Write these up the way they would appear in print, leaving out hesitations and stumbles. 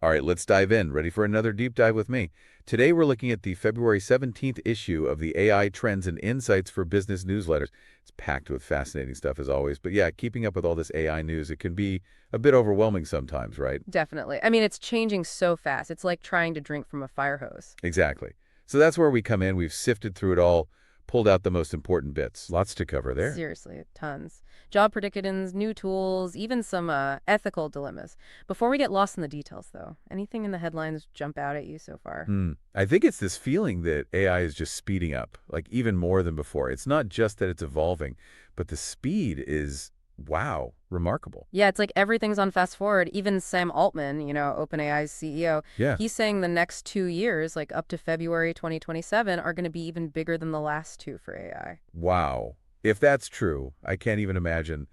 All right, let's dive in. Ready for another deep dive with me? Today we're looking at the February 17th issue of the AI Trends and Insights for Business newsletters. It's packed with fascinating stuff as always. But yeah, keeping up with all this AI news, it can be a bit overwhelming sometimes, right? Definitely. I mean, it's changing so fast. It's like trying to drink from a fire hose. Exactly. So that's where we come in. We've sifted through it all, pulled out the most important bits. Lots to cover there. Seriously, tons. Job predictions, new tools, even some ethical dilemmas. Before we get lost in the details, though, anything in the headlines jump out at you so far? I think it's this feeling that AI is just speeding up, like even more than before. It's not just that it's evolving, but the speed is, wow, remarkable. Yeah, it's like everything's on fast forward. Even Sam Altman, OpenAI's CEO, Yeah. he's saying the next 2 years, like up to February 2027, are going to be even bigger than the last two for AI. Wow. If that's true, I can't even imagine,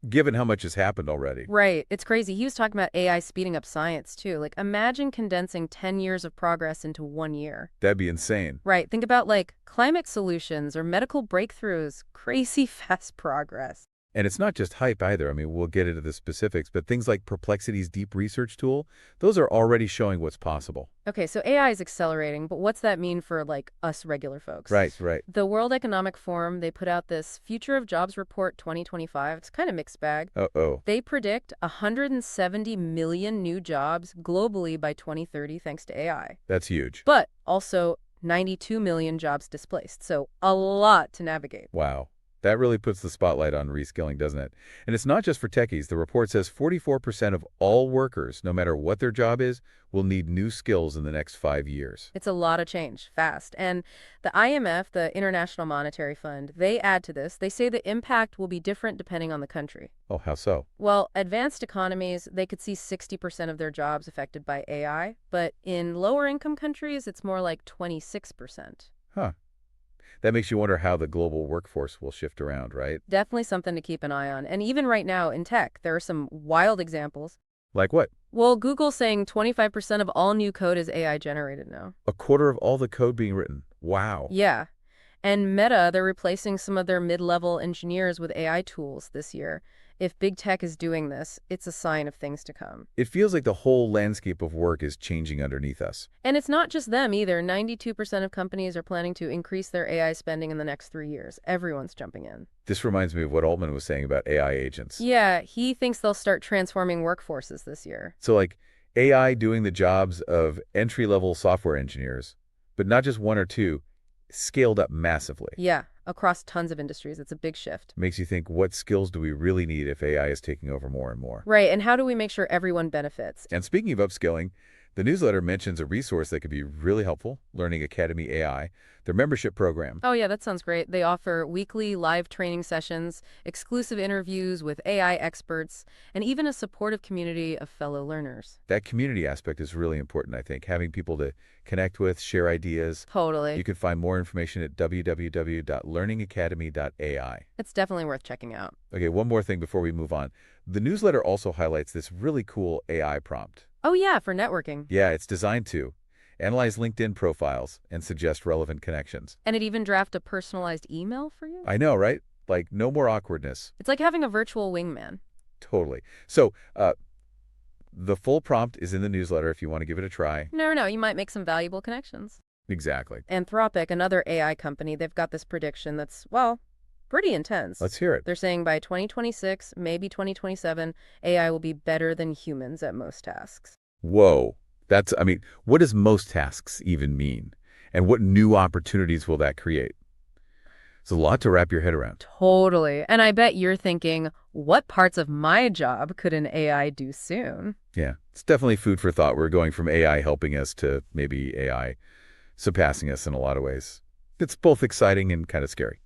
given how much has happened already. Right. It's crazy. He was talking about AI speeding up science, too. Like, imagine condensing 10 years of progress into 1 year. That'd be insane. Right. Think about, like, climate solutions or medical breakthroughs. Crazy fast progress. And it's not just hype either. I mean, we'll get into the specifics, but things like Perplexity's deep research tool, those are already showing what's possible. Okay, so AI is accelerating, but what's that mean for, like, us regular folks? Right, right. The World Economic Forum, they put out this Future of Jobs Report 2025. It's kind of mixed bag. Uh-oh. They predict 170 million new jobs globally by 2030 thanks to AI. That's huge. But also 92 million jobs displaced. So a lot to navigate. Wow. That really puts the spotlight on reskilling, doesn't it? And it's not just for techies. The report says 44% of all workers, no matter what their job is, will need new skills in the next 5 years. It's a lot of change, fast. And the IMF, the International Monetary Fund, they add to this. They say the impact will be different depending on the country. Oh, how so? Well, advanced economies, they could see 60% of their jobs affected by AI. But in lower income countries, it's more like 26%. Huh. That makes you wonder how the global workforce will shift around, right? Definitely something to keep an eye on. And even right now in tech, there are some wild examples. Like what? Well, Google's saying 25% of all new code is AI generated now. A quarter of all the code being written. Wow. Yeah. And Meta, they're replacing some of their mid-level engineers with AI tools this year. If big tech is doing this, it's a sign of things to come. It feels like the whole landscape of work is changing underneath us. And it's not just them either. 92% of companies are planning to increase their AI spending in the next 3 years. Everyone's jumping in. This reminds me of what Altman was saying about AI agents. Yeah, he thinks they'll start transforming workforces this year. So like AI doing the jobs of entry-level software engineers, but not just one or two, scaled up massively. Yeah, across tons of industries. It's a big shift. Makes you think, what skills do we really need if AI is taking over more and more? Right, and how do we make sure everyone benefits? And speaking of upskilling, the newsletter mentions a resource that could be really helpful, Learning Academy AI, their membership program. Oh, yeah, that sounds great. They offer weekly live training sessions, exclusive interviews with AI experts, and even a supportive community of fellow learners. That community aspect is really important, I think, having people to connect with, share ideas. Totally. You can find more information at www.learningacademy.ai. It's definitely worth checking out. Okay, one more thing before we move on. The newsletter also highlights this really cool AI prompt. Oh, yeah, for networking. Yeah, it's designed to analyze LinkedIn profiles and suggest relevant connections. And it even draft a personalized email for you? I know, right? Like, no more awkwardness. It's like having a virtual wingman. Totally. So, the full prompt is in the newsletter if you want to give it a try. No, you might make some valuable connections. Exactly. Anthropic, another AI company, they've got this prediction that's, well, pretty intense. Let's hear it. They're saying by 2026, maybe 2027, AI will be better than humans at most tasks. Whoa. I mean, what does most tasks even mean? And what new opportunities will that create? It's a lot to wrap your head around. Totally. And I bet you're thinking, what parts of my job could an AI do soon? Yeah, it's definitely food for thought. We're going from AI helping us to maybe AI surpassing us in a lot of ways. It's both exciting and kind of scary.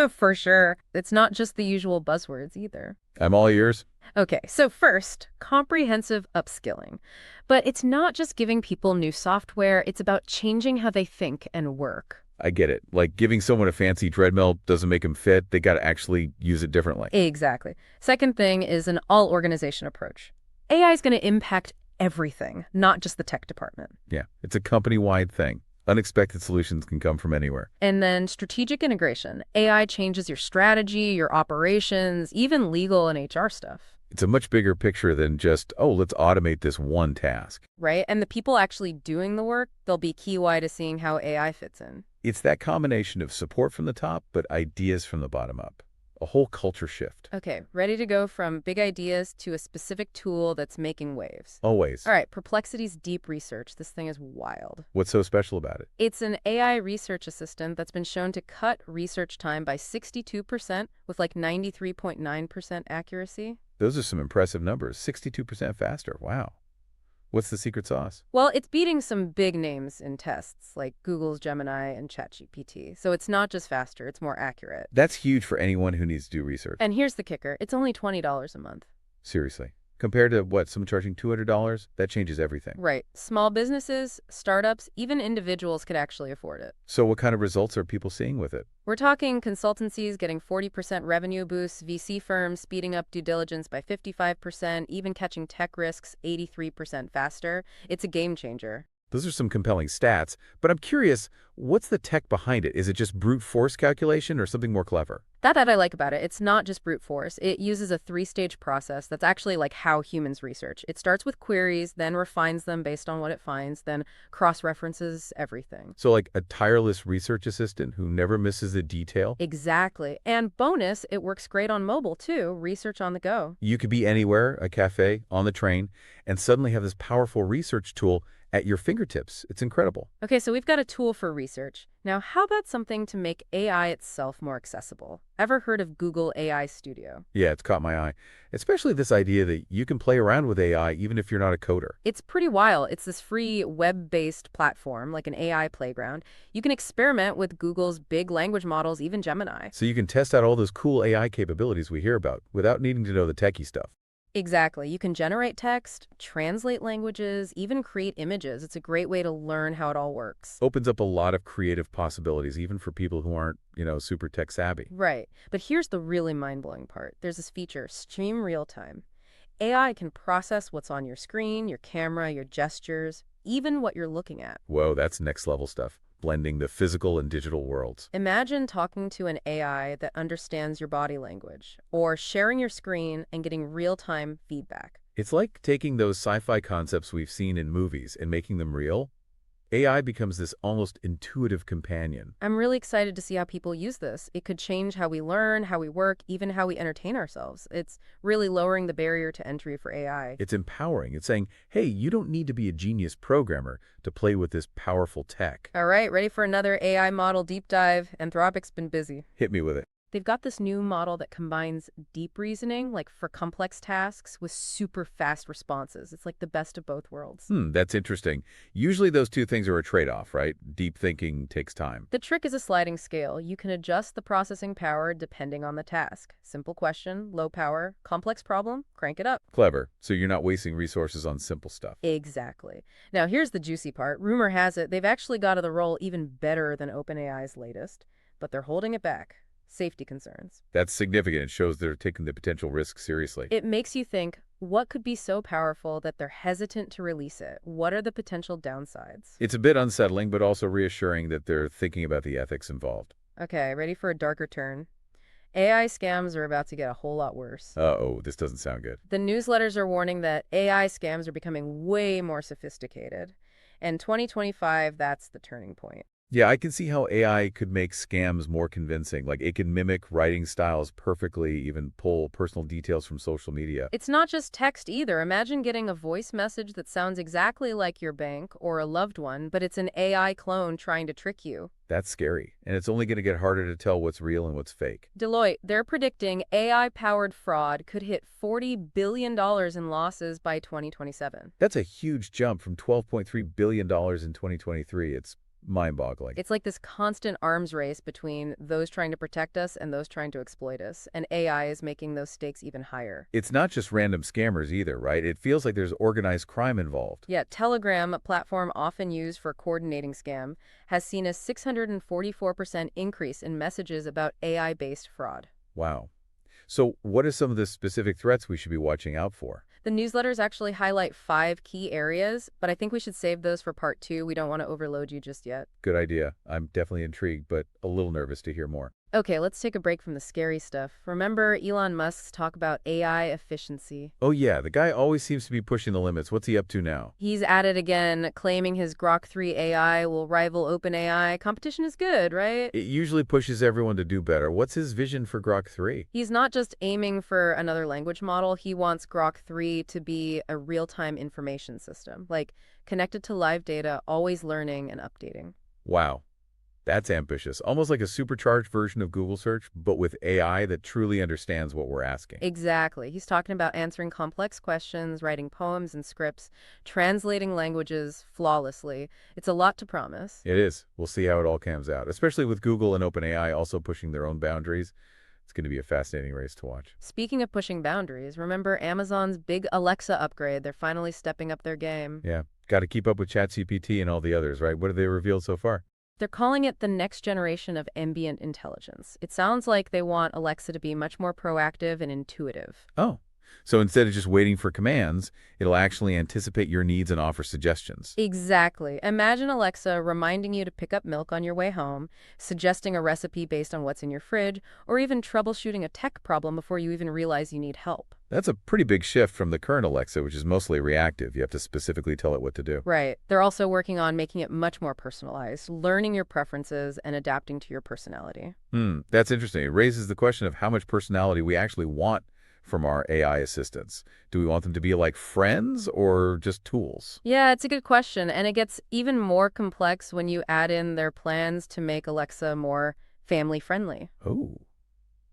For sure. It's not just the usual buzzwords either. I'm all ears. Okay, so first, comprehensive upskilling. But it's not just giving people new software, it's about changing how they think and work. I get it. Like giving someone a fancy treadmill doesn't make them fit. They got to actually use it differently. Exactly. Second thing is an all-organization approach. AI is going to impact everything, not just the tech department. Yeah, it's a company-wide thing. Unexpected solutions can come from anywhere. And then strategic integration. AI changes your strategy, your operations, even legal and HR stuff. It's a much bigger picture than just, oh, let's automate this one task. right? And the people actually doing the work, they'll be key to seeing how AI fits in. It's that combination of support from the top, but ideas from the bottom up. A whole culture shift. Okay, ready to go from big ideas to a specific tool that's making waves. Always. All right, Perplexity's deep research. This thing is wild. What's so special about it? It's an AI research assistant that's been shown to cut research time by 62% with like 93.9% accuracy. Those are some impressive numbers. 62% faster. Wow. What's the secret sauce? Well, it's beating some big names in tests like Google's Gemini and ChatGPT. So it's not just faster, it's more accurate. That's huge for anyone who needs to do research. And here's the kicker. It's only $20 a month. Seriously. Compared to what, someone charging $200? That changes everything. Right. Small businesses, startups, even individuals could actually afford it. So what kind of results are people seeing with it? We're talking consultancies getting 40% revenue boosts, VC firms speeding up due diligence by 55%, even catching tech risks 83% faster. It's a game changer. Those are some compelling stats, but I'm curious, what's the tech behind it? Is it just brute force calculation or something more clever? That I like about it. It's not just brute force. It uses a three-stage process that's actually like how humans research. It starts with queries, then refines them based on what it finds, then cross-references everything. So like a tireless research assistant who never misses a detail? Exactly. And bonus, it works great on mobile too, research on the go. You could be anywhere, a cafe, on the train, and suddenly have this powerful research tool at your fingertips. It's incredible. Okay, so we've got a tool for research. Now, how about something to make AI itself more accessible? Ever heard of Google AI Studio? Yeah, it's caught my eye. Especially this idea that you can play around with AI even if you're not a coder. It's pretty wild. It's this free web-based platform, like an AI playground. You can experiment with Google's big language models, even Gemini. So you can test out all those cool AI capabilities we hear about without needing to know the techie stuff. Exactly. You can generate text, translate languages, even create images. It's a great way to learn how it all works. Opens up a lot of creative possibilities, even for people who aren't, super tech savvy. Right. But here's the really mind-blowing part. There's this feature, Stream Real Time. AI can process what's on your screen, your camera, your gestures, even what you're looking at. Whoa, that's next level stuff. Blending the physical and digital worlds. Imagine talking to an AI that understands your body language, or sharing your screen and getting real-time feedback. It's like taking those sci-fi concepts we've seen in movies and making them real. AI becomes this almost intuitive companion. I'm really excited to see how people use this. It could change how we learn, how we work, even how we entertain ourselves. It's really lowering the barrier to entry for AI. It's empowering. It's saying, hey, you don't need to be a genius programmer to play with this powerful tech. All right, ready for another AI model deep dive? Anthropic's been busy. Hit me with it. They've got this new model that combines deep reasoning, like for complex tasks, with super fast responses. It's like the best of both worlds. That's interesting. Usually those two things are a trade-off, right? Deep thinking takes time. The trick is a sliding scale. You can adjust the processing power depending on the task. Simple question, low power. Complex problem, crank it up. Clever. So you're not wasting resources on simple stuff. Exactly. Now, here's the juicy part. Rumor has it they've actually got to the role even better than OpenAI's latest, but they're holding it back. Safety concerns. That's significant. It shows they're taking the potential risk seriously. It makes you think, what could be so powerful that they're hesitant to release it? What are the potential downsides? It's a bit unsettling, but also reassuring that they're thinking about the ethics involved. Okay, ready for a darker turn? AI scams are about to get a whole lot worse. Uh-oh, this doesn't sound good. The newsletters are warning that AI scams are becoming way more sophisticated. And 2025, that's the turning point. Yeah, I can see how AI could make scams more convincing. Like it can mimic writing styles perfectly, even pull personal details from social media. It's not just text either. Imagine getting a voice message that sounds exactly like your bank or a loved one, but it's an AI clone trying to trick you. That's scary. And it's only going to get harder to tell what's real and what's fake. Deloitte, they're predicting AI-powered fraud could hit $40 billion in losses by 2027. That's a huge jump from $12.3 billion in 2023. It's mind-boggling. It's like this constant arms race between those trying to protect us and those trying to exploit us, and AI is making those stakes even higher. It's not just random scammers either, right? It feels like there's organized crime involved. Yeah, Telegram, a platform often used for coordinating scam, has seen a 644% increase in messages about AI-based fraud. Wow. So what are some of the specific threats we should be watching out for? The newsletters actually highlight 5 key areas, but I think we should save those for part 2. We don't want to overload you just yet. Good idea. I'm definitely intrigued, but a little nervous to hear more. Okay, let's take a break from the scary stuff. Remember Elon Musk's talk about AI efficiency? Oh yeah, the guy always seems to be pushing the limits. What's he up to now? He's at it again, claiming his Grok 3 AI will rival OpenAI. Competition is good, right? It usually pushes everyone to do better. What's his vision for Grok 3? He's not just aiming for another language model, he wants Grok 3 to be a real-time information system, like connected to live data, always learning and updating. Wow, that's ambitious. Almost like a supercharged version of Google search, but with AI that truly understands what we're asking. Exactly. He's talking about answering complex questions, writing poems and scripts, translating languages flawlessly. It's a lot to promise. It is. We'll see how it all comes out, especially with Google and OpenAI also pushing their own boundaries. It's going to be a fascinating race to watch. Speaking of pushing boundaries, remember Amazon's big Alexa upgrade? They're finally stepping up their game. Yeah, got to keep up with ChatGPT and all the others, right? What have they revealed so far? They're calling it the next generation of ambient intelligence. It sounds like they want Alexa to be much more proactive and intuitive. Oh, so instead of just waiting for commands, it'll actually anticipate your needs and offer suggestions. Exactly. Imagine Alexa reminding you to pick up milk on your way home, suggesting a recipe based on what's in your fridge, or even troubleshooting a tech problem before you even realize you need help. That's a pretty big shift from the current Alexa, which is mostly reactive. You have to specifically tell it what to do. Right. They're also working on making it much more personalized, learning your preferences and adapting to your personality. That's interesting. It raises the question of how much personality we actually want from our AI assistants. Do we want them to be like friends or just tools? Yeah, it's a good question, and it gets even more complex when you add in their plans to make Alexa more family-friendly. Oh,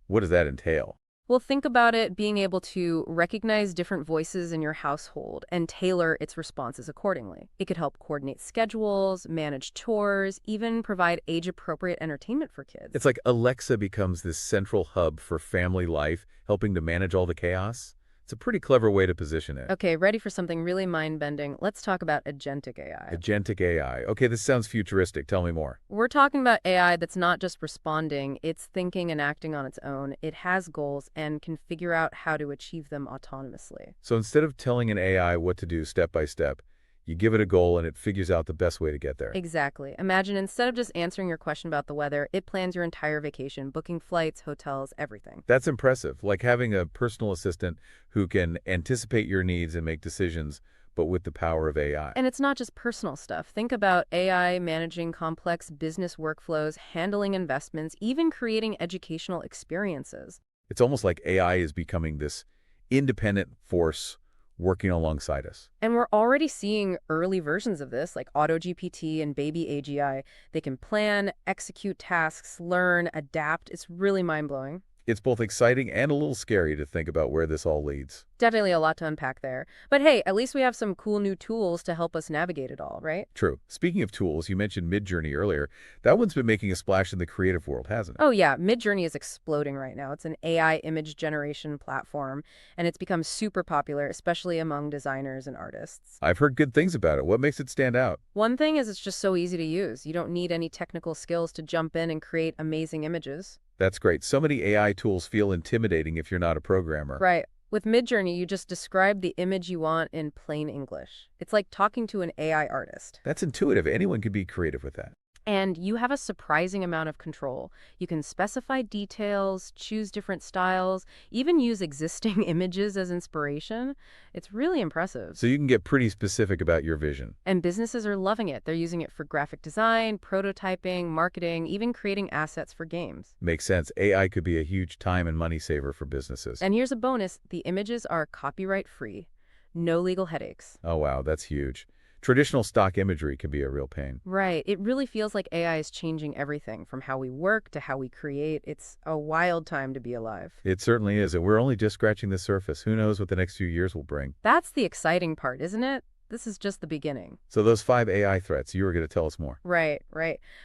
what does that entail? Well, think about it being able to recognize different voices in your household and tailor its responses accordingly. It could help coordinate schedules, manage chores, even provide age-appropriate entertainment for kids. It's like Alexa becomes this central hub for family life, helping to manage all the chaos. It's a pretty clever way to position it. Okay, ready for something really mind-bending? Let's talk about agentic AI. Agentic AI. Okay, this sounds futuristic. Tell me more. We're talking about AI that's not just responding, it's thinking and acting on its own. It has goals and can figure out how to achieve them autonomously. So instead of telling an AI what to do step by step, you give it a goal and it figures out the best way to get there. Exactly. Imagine instead of just answering your question about the weather, it plans your entire vacation, booking flights, hotels, everything. That's impressive, like having a personal assistant who can anticipate your needs and make decisions, but with the power of AI. And it's not just personal stuff. Think about AI managing complex business workflows, handling investments, even creating educational experiences. It's almost like AI is becoming this independent force working alongside us. And we're already seeing early versions of this, like AutoGPT and Baby AGI. They can plan, execute tasks, learn, adapt. It's really mind-blowing. It's both exciting and a little scary to think about where this all leads. Definitely a lot to unpack there. But hey, at least we have some cool new tools to help us navigate it all, right? True. Speaking of tools, you mentioned Midjourney earlier. That one's been making a splash in the creative world, hasn't it? Oh yeah, Midjourney is exploding right now. It's an AI image generation platform, and it's become super popular, especially among designers and artists. I've heard good things about it. What makes it stand out? One thing is it's just so easy to use. You don't need any technical skills to jump in and create amazing images. That's great. So many AI tools feel intimidating if you're not a programmer. Right. With Midjourney, you just describe the image you want in plain English. It's like talking to an AI artist. That's intuitive. Anyone can be creative with that. And you have a surprising amount of control. You can specify details, choose different styles, even use existing images as inspiration. It's really impressive. So you can get pretty specific about your vision. And businesses are loving it. They're using it for graphic design, prototyping, marketing, even creating assets for games. Makes sense. AI could be a huge time and money saver for businesses. And here's a bonus. The images are copyright free. No legal headaches. Oh, wow, that's huge. Traditional stock imagery can be a real pain. Right. It really feels like AI is changing everything from how we work to how we create. It's a wild time to be alive. It certainly is, and we're only just scratching the surface. Who knows what the next few years will bring? That's the exciting part, isn't it? This is just the beginning. So those 5 AI threats, you were going to tell us more. Right.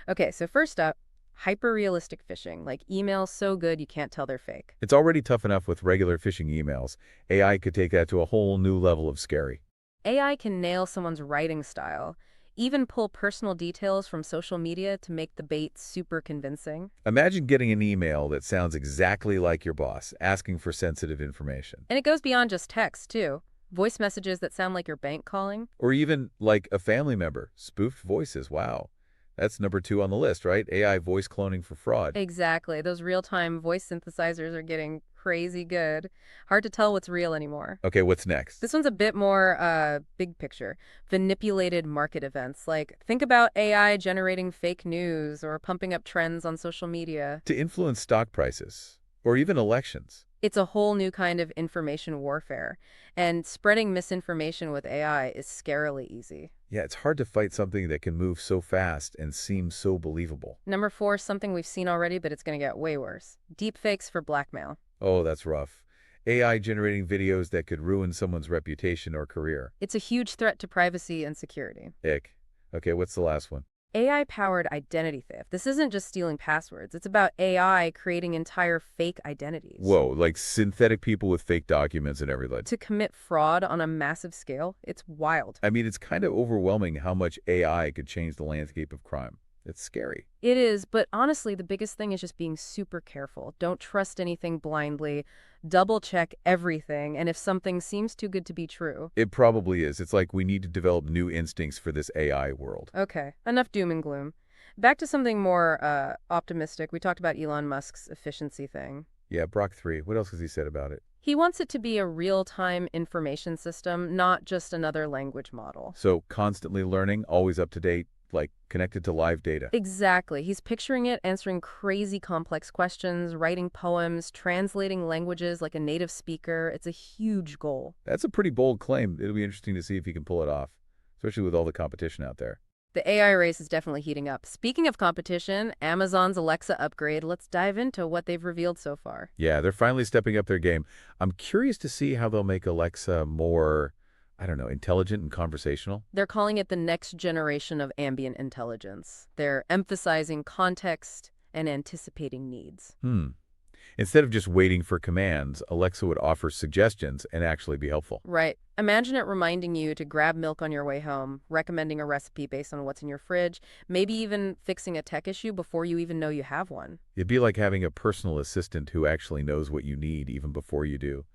Okay, so first up, hyper-realistic phishing, like emails so good you can't tell they're fake. It's already tough enough with regular phishing emails. AI could take that to a whole new level of scary. AI can nail someone's writing style, even pull personal details from social media to make the bait super convincing. Imagine getting an email that sounds exactly like your boss, asking for sensitive information. And it goes beyond just text, too. Voice messages that sound like your bank calling. Or even like a family member, spoofed voices. Wow, That's number 2 on the list, right? AI voice cloning for fraud. Exactly. Those real-time voice synthesizers are getting crazy good. Hard to tell what's real anymore. Okay, what's next? This one's a bit more big picture. Manipulated market events. Like, think about AI generating fake news or pumping up trends on social media. To influence stock prices or even elections. It's a whole new kind of information warfare. And spreading misinformation with AI is scarily easy. Yeah, it's hard to fight something that can move so fast and seem so believable. Number 4 is something we've seen already, but it's going to get way worse. Deepfakes for blackmail. Oh, that's rough. AI generating videos that could ruin someone's reputation or career. It's a huge threat to privacy and security. Ick. Okay, what's the last one? AI-powered identity theft. This isn't just stealing passwords. It's about AI creating entire fake identities. Whoa, like synthetic people with fake documents and everything. To commit fraud on a massive scale, it's wild. I mean, it's kind of overwhelming how much AI could change the landscape of crime. It's scary. It is, but honestly, the biggest thing is just being super careful. Don't trust anything blindly. Double check everything, and if something seems too good to be true. It probably is. It's like we need to develop new instincts for this AI world. Okay, enough doom and gloom. Back to something more optimistic. We talked about Elon Musk's efficiency thing. Yeah, Brock 3. What else has he said about it? He wants it to be a real-time information system, not just another language model. So constantly learning, always up to date, like connected to live data. Exactly. He's picturing it answering crazy complex questions, writing poems, translating languages like a native speaker. It's a huge goal. That's a pretty bold claim. It'll be interesting to see if he can pull it off, especially with all the competition out there. The AI race is definitely heating up. Speaking of competition, Amazon's Alexa upgrade, let's dive into what they've revealed so far. Yeah, they're finally stepping up their game. I'm curious to see how they'll make Alexa more, I don't know, intelligent and conversational. They're calling it the next generation of ambient intelligence. They're emphasizing context and anticipating needs. Instead of just waiting for commands, Alexa would offer suggestions and actually be helpful. Right. Imagine it reminding you to grab milk on your way home, recommending a recipe based on what's in your fridge, maybe even fixing a tech issue before you even know you have one. It'd be like having a personal assistant who actually knows what you need even before you do.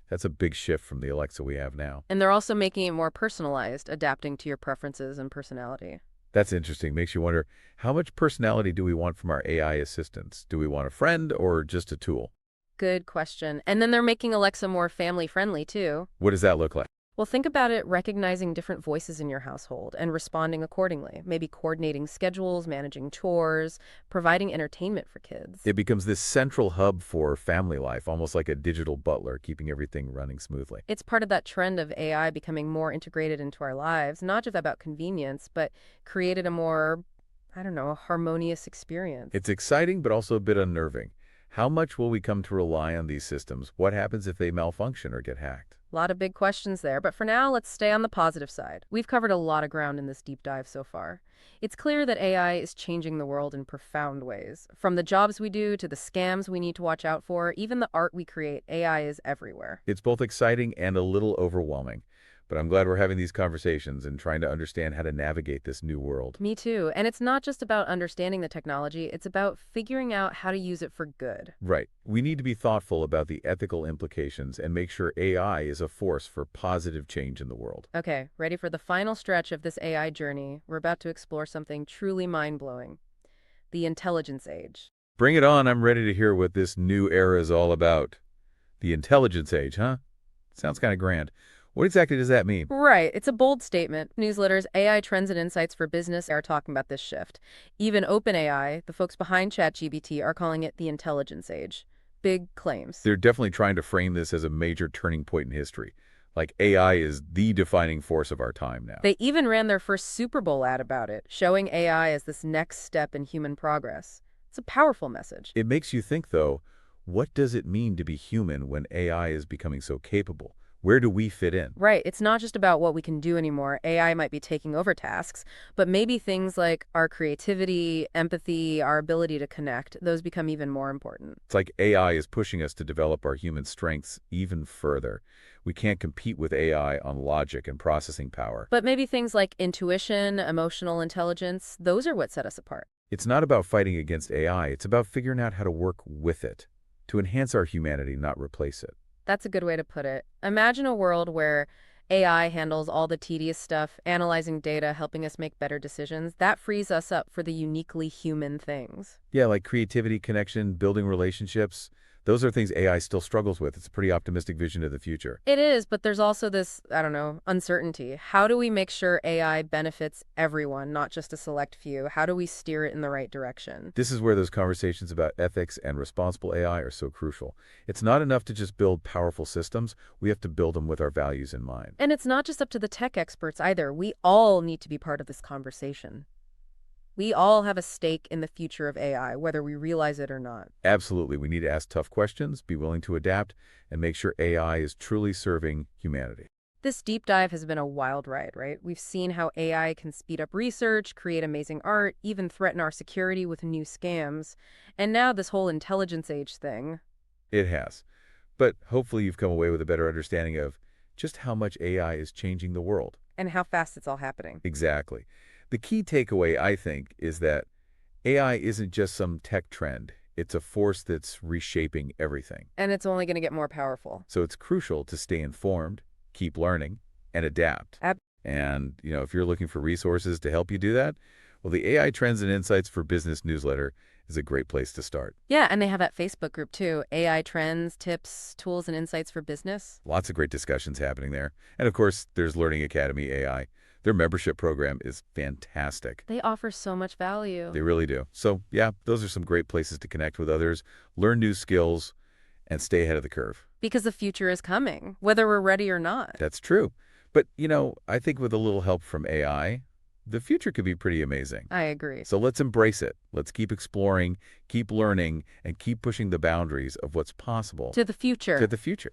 That's a big shift from the Alexa we have now. And they're also making it more personalized, adapting to your preferences and personality. That's interesting. Makes you wonder, how much personality do we want from our AI assistants? Do we want a friend or just a tool? Good question. And then they're making Alexa more family-friendly, too. What does that look like? Well, think about it recognizing different voices in your household and responding accordingly. Maybe coordinating schedules, managing chores, providing entertainment for kids. It becomes this central hub for family life, almost like a digital butler, keeping everything running smoothly. It's part of that trend of AI becoming more integrated into our lives, not just about convenience, but created a more, I don't know, harmonious experience. It's exciting, but also a bit unnerving. How much will we come to rely on these systems? What happens if they malfunction or get hacked? A lot of big questions there, but for now, let's stay on the positive side. We've covered a lot of ground in this deep dive so far. It's clear that AI is changing the world in profound ways. From the jobs we do to the scams we need to watch out for, even the art we create, AI is everywhere. It's both exciting and a little overwhelming. But I'm glad we're having these conversations and trying to understand how to navigate this new world. Me too. And it's not just about understanding the technology, it's about figuring out how to use it for good. Right. We need to be thoughtful about the ethical implications and make sure AI is a force for positive change in the world. Okay, ready for the final stretch of this AI journey? We're about to explore something truly mind-blowing. The intelligence age. Bring it on. I'm ready to hear what this new era is all about. The intelligence age, huh? Sounds kind of grand. What exactly does that mean? Right. It's a bold statement. Newsletters, AI Trends and Insights for Business are talking about this shift. Even OpenAI, the folks behind ChatGPT, are calling it the intelligence age. Big claims. They're definitely trying to frame this as a major turning point in history. Like AI is the defining force of our time now. They even ran their first Super Bowl ad about it, showing AI as this next step in human progress. It's a powerful message. It makes you think, though, what does it mean to be human when AI is becoming so capable? Where do we fit in? Right. It's not just about what we can do anymore. AI might be taking over tasks, but maybe things like our creativity, empathy, our ability to connect, those become even more important. It's like AI is pushing us to develop our human strengths even further. We can't compete with AI on logic and processing power. But maybe things like intuition, emotional intelligence, those are what set us apart. It's not about fighting against AI. It's about figuring out how to work with it, to enhance our humanity, not replace it. That's a good way to put it. Imagine a world where AI handles all the tedious stuff, analyzing data, helping us make better decisions. That frees us up for the uniquely human things. Yeah, like creativity, connection, building relationships. Those are things AI still struggles with. It's a pretty optimistic vision of the future. It is, but there's also this, I don't know, uncertainty. How do we make sure AI benefits everyone, not just a select few? How do we steer it in the right direction? This is where those conversations about ethics and responsible AI are so crucial. It's not enough to just build powerful systems. We have to build them with our values in mind. And it's not just up to the tech experts either. We all need to be part of this conversation. We all have a stake in the future of AI, whether we realize it or not. Absolutely, we need to ask tough questions, be willing to adapt, and make sure AI is truly serving humanity. This deep dive has been a wild ride, right? We've seen how AI can speed up research, create amazing art, even threaten our security with new scams. And now this whole intelligence age thing. It has. But hopefully you've come away with a better understanding of just how much AI is changing the world. And how fast it's all happening. Exactly. The key takeaway, I think, is that AI isn't just some tech trend. It's a force that's reshaping everything. And it's only going to get more powerful. So it's crucial to stay informed, keep learning, and adapt. Ab- And, if you're looking for resources to help you do that, well, the AI Trends and Insights for Business newsletter is a great place to start. Yeah, and they have that Facebook group too. AI trends, tips, tools, and insights for business. Lots of great discussions happening there. And of course, there's Learning Academy AI. Their membership program is fantastic. They offer so much value. They really do. So, yeah, those are some great places to connect with others, learn new skills, and stay ahead of the curve. Because the future is coming, whether we're ready or not. That's true. But, I think with a little help from AI, the future could be pretty amazing. I agree. So let's embrace it. Let's keep exploring, keep learning, and keep pushing the boundaries of what's possible To the future. to the future.